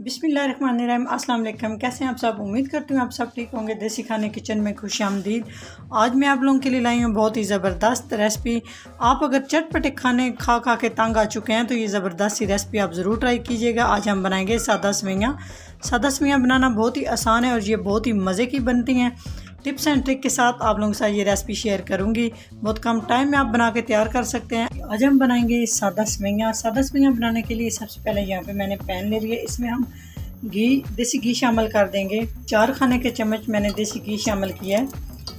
बिस्मिल्लाहिर्रहमानिर्रहीम। अस्सलाम वालेकुम। कैसे हैं आप सब? उम्मीद करती हूँ आप सब ठीक होंगे। देसी खाने किचन में खुशामदीद। आज मैं आप लोगों के लिए लाई हूँ बहुत ही ज़बरदस्त रेसिपी। आप अगर चटपटे खाने खा खा के तंग आ चुके हैं तो ये ज़बरदस्त सी रेसिपी आप ज़रूर ट्राई कीजिएगा। आज हम बनाएंगे सादा सेवइयाँ। सादा सेवइयाँ बनाना बहुत ही आसान है और ये बहुत ही मज़े की बनती हैं। टिप्स एंड ट्रिक के साथ आप लोगों के साथ ये रेसिपी शेयर करूंगी। बहुत कम टाइम में आप बना के तैयार कर सकते हैं। आज हम बनाएंगे सादा सेवइयाँ। सादा सेवइयाँ बनाने के लिए सबसे पहले यहाँ पे मैंने पैन ले लिया। इसमें हम देसी घी शामिल कर देंगे। 4 खाने के चम्मच मैंने देसी घी शामिल किया है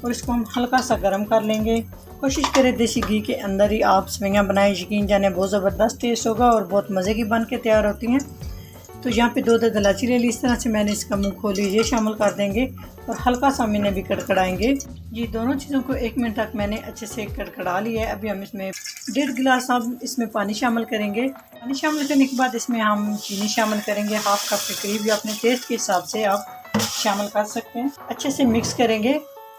और इसको हम हल्का सा गर्म कर लेंगे। कोशिश करें देसी घी के अंदर ही आप सेवइयाँ बनाएं। यकीन जाने बहुत ज़बरदस्त टेस्ट होगा और बहुत मज़े की बन के तैयार होती हैं। तो यहाँ पे 2 इलायची ले ली। इस तरह से मैंने इसका मुंह खोली, ये शामिल कर देंगे और हल्का सा मैंने भी कड़कड़ाएंगे। ये दोनों चीज़ों को 1 मिनट तक मैंने अच्छे से कड़कड़ा लिया है। अभी हम इसमें 1.5 गिलास हम इसमें पानी शामिल करेंगे। पानी शामिल करने के बाद इसमें हम चीनी शामिल करेंगे। हाफ कप के करीब, या अपने टेस्ट के हिसाब से आप शामिल कर सकते हैं। अच्छे से मिक्स करेंगे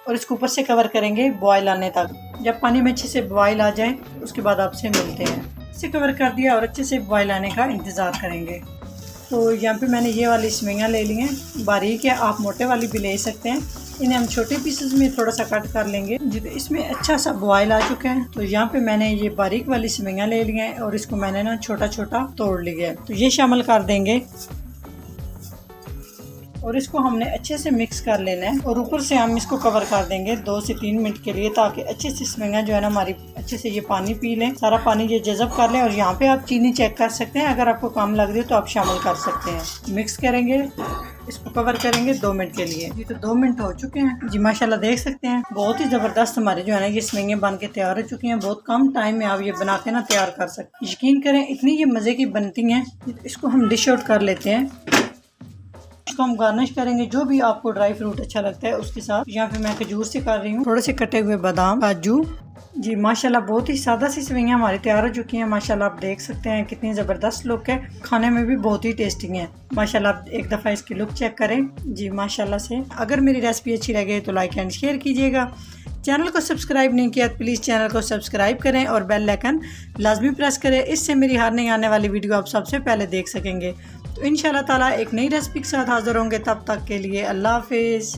और इसको ऊपर से कवर करेंगे बॉयल आने तक। जब पानी में अच्छे से बॉयल आ जाए उसके बाद आपसे मिलते हैं। इसे कवर कर दिया और अच्छे से बॉयल आने का इंतज़ार करेंगे। तो यहाँ पे मैंने ये वाली सेवइयाँ ले ली हैं। बारीक है, आप मोटे वाली भी ले सकते हैं। इन्हें हम छोटे पीसेस में थोड़ा सा कट कर लेंगे। इसमें अच्छा सा बॉयल आ चुका है तो यहाँ पे मैंने ये बारीक वाली सेवइयाँ ले ली हैं और इसको मैंने ना छोटा छोटा तोड़ लिया है। तो ये शामिल कर देंगे और इसको हमने अच्छे से मिक्स कर लेना है और ऊपर से हम इसको कवर कर देंगे 2 से 3 मिनट के लिए, ताकि अच्छे से सेवइयाँ जो है ना हमारी अच्छे से ये पानी पी लें, सारा पानी ये जज़ब कर लें। और यहाँ पे आप चीनी चेक कर सकते हैं, अगर आपको कम लग रही है तो आप शामिल कर सकते हैं। मिक्स करेंगे, इसको कवर करेंगे 2 मिनट के लिए। ये तो 2 मिनट हो चुके हैं जी, माशाल्लाह देख सकते हैं बहुत ही ज़बरदस्त हमारे जो है ना ये सेवइयाँ बन के तैयार हो चुकी हैं। बहुत कम टाइम में आप ये बना के ना तैयार कर सकते हैं। यकीन करें इतनी ये मज़े की बनती हैं। इसको हम डिश आउट कर लेते हैं। इसको हम गार्निश करेंगे जो भी आपको ड्राई फ्रूट अच्छा लगता है उसके साथ। यहाँ पे मैं खजूर से कर रही हूँ, थोड़े से कटे हुए बादाम, काजू। जी माशाल्लाह बहुत ही सादा सी सेवइयाँ हमारी तैयार हो चुकी हैं। माशाल्लाह आप देख सकते हैं कितनी ज़बरदस्त लुक है, खाने में भी बहुत ही टेस्टी है। माशाल्लाह आप एक दफ़ा इसकी लुक चेक करें जी माशाल्लाह से। अगर मेरी रेसिपी अच्छी लगे तो लाइक एंड शेयर कीजिएगा। चैनल को सब्सक्राइब नहीं किया तो प्लीज़ चैनल को सब्सक्राइब करें और बेल आइकन लाजमी प्रेस करें। इससे मेरी हर नई आने वाली वीडियो आप सबसे पहले देख सकेंगे। तो इंशाल्लाह ताला एक नई रेसिपी के साथ हाज़िर होंगे। तब तक के लिए अल्लाह हाफिज़।